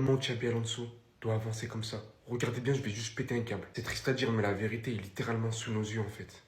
Comment Xabi Alonso doit avancer comme ça? Regardez bien, je vais juste péter un câble. C'est triste à dire, mais la vérité est littéralement sous nos yeux en fait.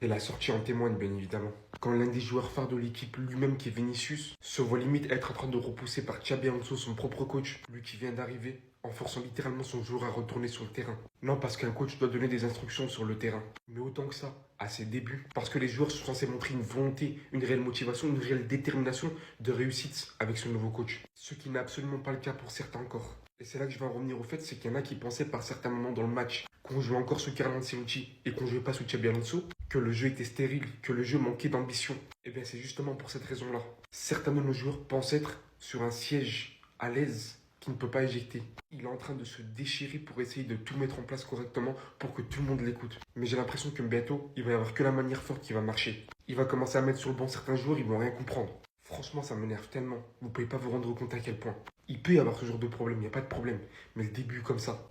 Et la sortie en témoigne, bien évidemment. Quand l'un des joueurs phares de l'équipe, lui-même qui est Vinicius, se voit limite être en train de repousser par Xabi Alonso, son propre coach, lui qui vient d'arriver, en forçant littéralement son joueur à retourner sur le terrain. Non, parce qu'un coach doit donner des instructions sur le terrain. Mais autant que ça, à ses débuts. Parce que les joueurs sont censés montrer une volonté, une réelle motivation, une réelle détermination de réussite avec ce nouveau coach. Ce qui n'est absolument pas le cas pour certains encore. Et c'est là que je vais en revenir au fait, c'est qu'il y en a qui pensaient par certains moments dans le match qu'on jouait encore sous Carlo Ancelotti et qu'on jouait pas sous Xabi Alonso, que le jeu était stérile, que le jeu manquait d'ambition. Et bien c'est justement pour cette raison-là. Certains de nos joueurs pensent être sur un siège à l'aise qui ne peut pas éjecter. Il est en train de se déchirer pour essayer de tout mettre en place correctement pour que tout le monde l'écoute. Mais j'ai l'impression que bientôt, il va y avoir que la manière forte qui va marcher. Il va commencer à mettre sur le banc certains joueurs, ils vont rien comprendre. Franchement, ça m'énerve tellement. Vous pouvez pas vous rendre compte à quel point. Il peut y avoir ce genre de problème, il n'y a pas de problème. Mais le début comme ça.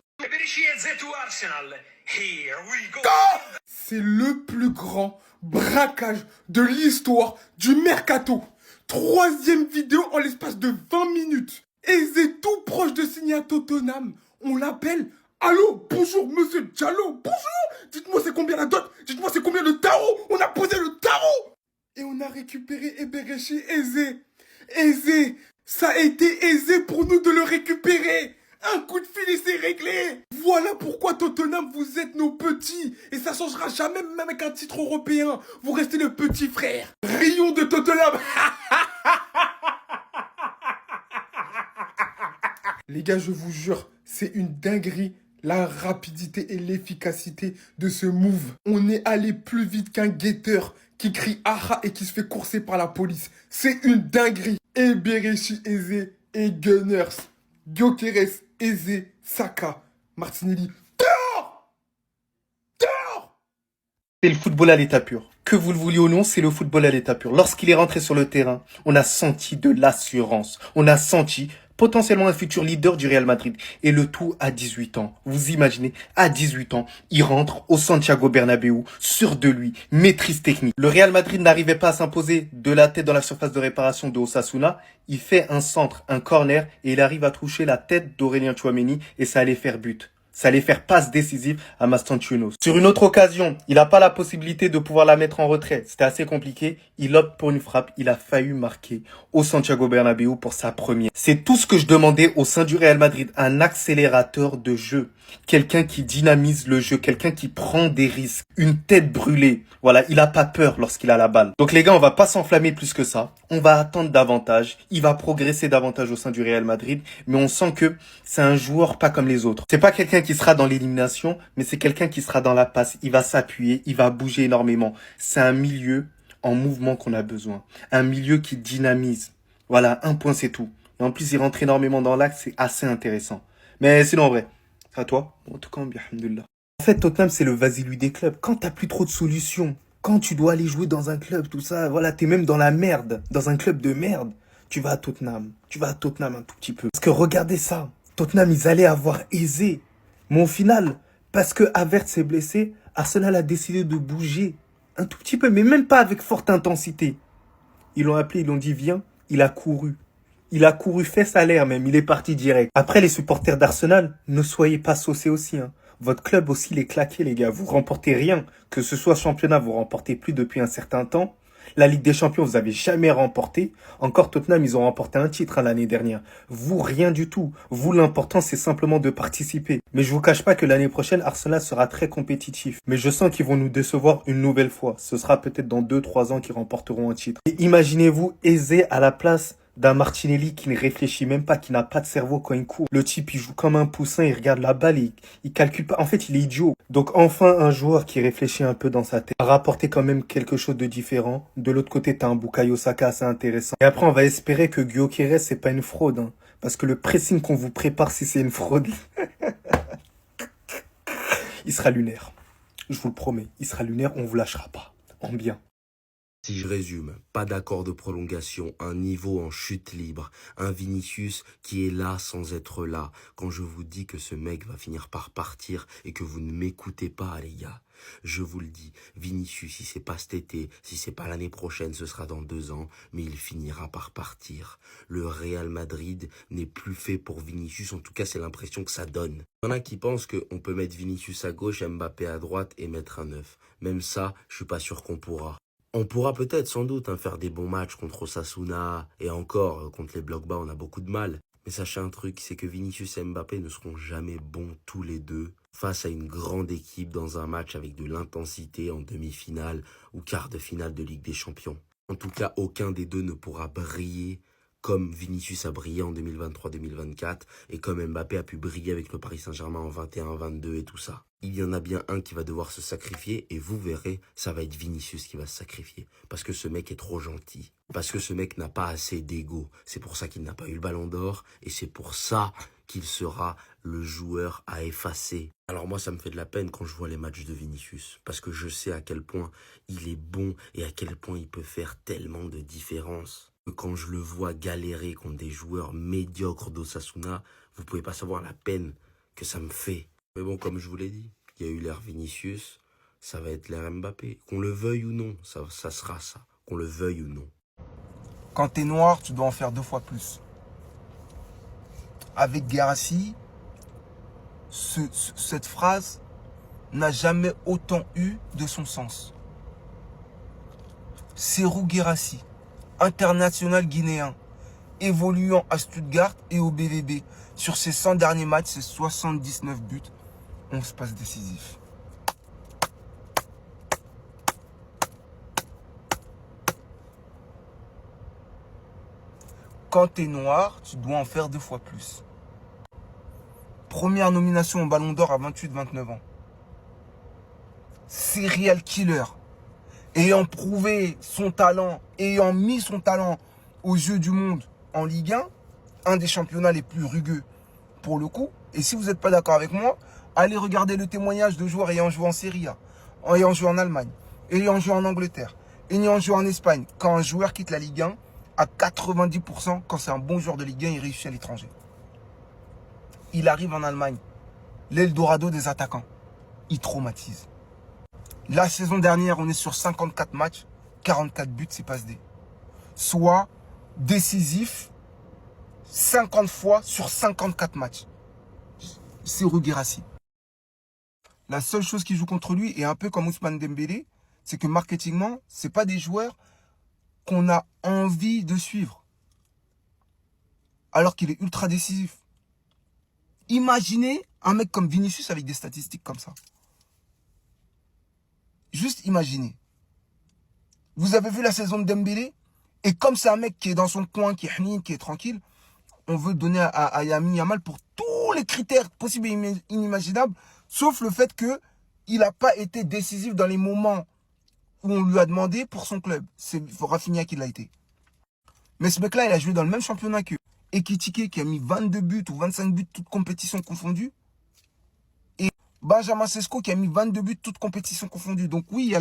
C'est le plus grand braquage de l'histoire du mercato. Troisième vidéo en l'espace de 20 minutes. Eze tout proche de signer à Tottenham. On l'appelle. Allô, bonjour monsieur Diallo, bonjour. Dites-moi c'est combien la dot. Dites-moi c'est combien le tarot. On a posé le tarot. Et on a récupéré Eberechi Eze. Eze, ça a été aisé pour nous de le récupérer. Un coup de fil et c'est réglé. Voilà pourquoi Tottenham, vous êtes nos petits. Et ça changera jamais, même avec un titre européen. Vous restez le petit frère. Rions de Tottenham. Les gars, je vous jure, c'est une dinguerie. La rapidité et l'efficacité de ce move. On est allé plus vite qu'un guetteur qui crie aha et qui se fait courser par la police. C'est une dinguerie. Eberechi Eze et Gunners. Gyökeres, Eze, Saka, Martinelli. Dehors! Dehors! C'est le football à l'état pur. Que vous le vouliez ou non, c'est le football à l'état pur. Lorsqu'il est rentré sur le terrain, on a senti de l'assurance. On a senti potentiellement un futur leader du Real Madrid. Et le tout à 18 ans. Vous imaginez, à 18 ans, il rentre au Santiago Bernabéu, sûr de lui, maîtrise technique. Le Real Madrid n'arrivait pas à s'imposer de la tête dans la surface de réparation de Osasuna. Il fait un centre, un corner, et il arrive à toucher la tête d'Aurélien Tchouaméni, et ça allait faire but. Ça allait faire passe décisive à Mastantuono. Sur une autre occasion, il n'a pas la possibilité de pouvoir la mettre en retrait. C'était assez compliqué. Il opte pour une frappe. Il a failli marquer au Santiago Bernabéu pour sa première. C'est tout ce que je demandais au sein du Real Madrid. Un accélérateur de jeu. Quelqu'un qui dynamise le jeu. Quelqu'un qui prend des risques. Une tête brûlée. Voilà, il a pas peur lorsqu'il a la balle. Donc les gars, on va pas s'enflammer plus que ça. On va attendre davantage. Il va progresser davantage au sein du Real Madrid. Mais on sent que c'est un joueur pas comme les autres. C'est pas quelqu'un qui sera dans l'élimination, mais c'est quelqu'un qui sera dans la passe. Il va s'appuyer, il va bouger énormément. C'est un milieu en mouvement qu'on a besoin. Un milieu qui dynamise. Voilà, un point c'est tout. Et en plus, il rentre énormément dans l'axe, c'est assez intéressant. Mais sinon, en vrai, c'est à toi. En tout cas, bien, alhamdoulilah. En fait, Tottenham, c'est le vas-y-lui des clubs. Quand t'as plus trop de solutions, quand tu dois aller jouer dans un club, tout ça, voilà, t'es même dans la merde, dans un club de merde, tu vas à Tottenham. Tu vas à Tottenham un tout petit peu. Parce que regardez ça. Tottenham, ils allaient avoir aisé. Mais au final, parce que Havertz s'est blessé, Arsenal a décidé de bouger un tout petit peu, mais même pas avec forte intensité. Ils l'ont appelé, ils l'ont dit viens, il a couru. Il a couru fesse à l'air même, il est parti direct. Après, les supporters d'Arsenal, ne soyez pas saucés aussi. Hein. Votre club aussi, il est claqué, les gars. Vous remportez rien. Que ce soit championnat, vous remportez plus depuis un certain temps. La Ligue des Champions, vous avez jamais remporté. Encore Tottenham, ils ont remporté un titre l'année dernière. Vous, rien du tout. Vous, l'important, c'est simplement de participer. Mais je vous cache pas que l'année prochaine, Arsenal sera très compétitif. Mais je sens qu'ils vont nous décevoir une nouvelle fois. Ce sera peut-être dans 2-3 ans qu'ils remporteront un titre. Et imaginez-vous Eze à la place d'un Martinelli qui ne réfléchit même pas, qui n'a pas de cerveau quand il court. Le type, il joue comme un poussin, il regarde la balle, il calcule pas. En fait, il est idiot. Donc enfin, un joueur qui réfléchit un peu dans sa tête, a rapporté quand même quelque chose de différent. De l'autre côté, t'as un Bukayo Saka assez intéressant. Et après, on va espérer que Gyökeres, c'est pas une fraude. Hein, parce que le pressing qu'on vous prépare, si c'est une fraude, il sera lunaire. Je vous le promets, il sera lunaire, on vous lâchera pas. En bien. Si je résume, pas d'accord de prolongation, un niveau en chute libre, un Vinicius qui est là sans être là. Quand je vous dis que ce mec va finir par partir et que vous ne m'écoutez pas, les gars, Je vous le dis, Vinicius, si c'est pas cet été, si c'est pas l'année prochaine, ce sera dans 2 ans, mais il finira par partir. Le Real Madrid n'est plus fait pour Vinicius, en tout cas c'est l'impression que ça donne. Il y en a qui pensent qu'on peut mettre Vinicius à gauche, Mbappé à droite et mettre un 9. Même ça, je suis pas sûr qu'on pourra. On pourra peut-être sans doute faire des bons matchs contre Osasuna, et encore, contre les blocs bas on a beaucoup de mal. Mais sachez un truc, c'est que Vinicius et Mbappé ne seront jamais bons tous les deux face à une grande équipe dans un match avec de l'intensité en demi-finale ou quart de finale de Ligue des Champions. En tout cas, aucun des deux ne pourra briller comme Vinicius a brillé en 2023-2024 et comme Mbappé a pu briller avec le Paris Saint-Germain en 21-22 et tout ça. Il y en a bien un qui va devoir se sacrifier et vous verrez, ça va être Vinicius qui va se sacrifier. Parce que ce mec est trop gentil. Parce que ce mec n'a pas assez d'ego. C'est pour ça qu'il n'a pas eu le ballon d'or et c'est pour ça qu'il sera le joueur à effacer. Alors moi, ça me fait de la peine quand je vois les matchs de Vinicius. Parce que je sais à quel point il est bon et à quel point il peut faire tellement de différence. Quand je le vois galérer contre des joueurs médiocres d'Osasuna, vous pouvez pas savoir la peine que ça me fait. Mais bon, comme je vous l'ai dit, il y a eu l'ère Vinicius, ça va être l'ère Mbappé. Qu'on le veuille ou non, ça sera ça. Qu'on le veuille ou non. Quand t'es noir, tu dois en faire 2 fois plus. Avec Guirassy, cette phrase n'a jamais autant eu de son sens. Serhou Guirassy, international guinéen, évoluant à Stuttgart et au BVB. Sur ses 100 derniers matchs, c'est 79 buts, 11 passes décisives. Quand t'es noir, tu dois en faire 2 fois plus. Première nomination au Ballon d'Or à 28-29 ans. Serial killer. Ayant prouvé son talent, ayant mis son talent aux yeux du monde en Ligue 1 des championnats les plus rugueux pour le coup. Et si vous n'êtes pas d'accord avec moi, allez regarder le témoignage de joueurs ayant joué en Serie A, ayant joué en Allemagne, ayant joué en Angleterre, ayant joué en Espagne. Quand un joueur quitte la Ligue 1, à 90%, quand c'est un bon joueur de Ligue 1, il réussit à l'étranger. Il arrive en Allemagne, l'Eldorado des attaquants. Il traumatise. La saison dernière, on est sur 54 matchs, 44 buts, c'est passe D. Soit décisif 50 fois sur 54 matchs. C'est Guirassy. La seule chose qui joue contre lui, et un peu comme Ousmane Dembélé, c'est que marketingement, c'est pas des joueurs qu'on a envie de suivre. Alors qu'il est ultra décisif. Imaginez un mec comme Vinicius avec des statistiques comme ça. Juste imaginez. Vous avez vu la saison de Dembélé? Et comme c'est un mec qui est dans son coin, qui est hnin, qui est tranquille, on veut donner à Lamine Yamal pour tous les critères possibles et inimaginables, sauf le fait qu'il n'a pas été décisif dans les moments où on lui a demandé pour son club. C'est Rafinha qui l'a été. Mais ce mec-là, il a joué dans le même championnat que Ekitike, qui a mis 22 buts ou 25 buts, toutes compétitions confondues. Et Benjamin Sesko, qui a mis 22 buts, toutes compétitions confondues. Donc oui, il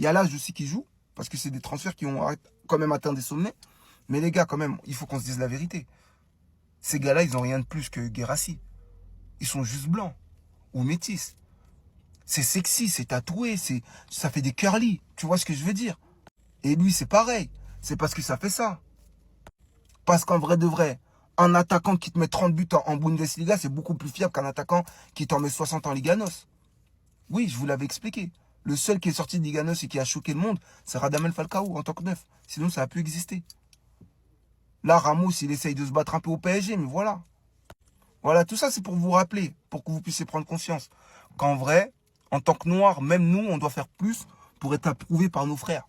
y a l'âge aussi qui joue, parce que c'est des transferts qui ont quand même atteint des sommets. Mais les gars, quand même, il faut qu'on se dise la vérité. Ces gars-là, ils n'ont rien de plus que Guirassy. Ils sont juste blancs ou métis. C'est sexy, c'est tatoué, ça fait des curly. Tu vois ce que je veux dire? Et lui, c'est pareil. C'est parce que ça fait ça. Parce qu'en vrai de vrai, un attaquant qui te met 30 buts en Bundesliga, c'est beaucoup plus fiable qu'un attaquant qui t'en met 60 en Liga NOS. Oui, je vous l'avais expliqué. Le seul qui est sorti de Liga NOS et qui a choqué le monde, c'est Radamel Falcao en tant que neuf. Sinon, ça n'a plus existé. Là, Ramos, il essaye de se battre un peu au PSG, mais voilà. Voilà, tout ça, c'est pour vous rappeler, pour que vous puissiez prendre conscience qu'en vrai, en tant que noir, même nous, on doit faire plus pour être approuvé par nos frères.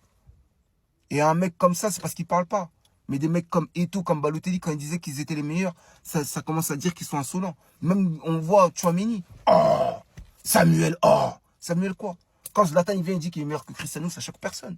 Et un mec comme ça, c'est parce qu'il parle pas. Mais des mecs comme Eto'o, comme Balotelli, quand ils disaient qu'ils étaient les meilleurs, ça commence à dire qu'ils sont insolents. Même, on voit Tchouaméni. Oh Samuel, oh Samuel quoi? Quand Zlatan, il vient, il dit qu'il est meilleur que Cristiano, ça choque personne.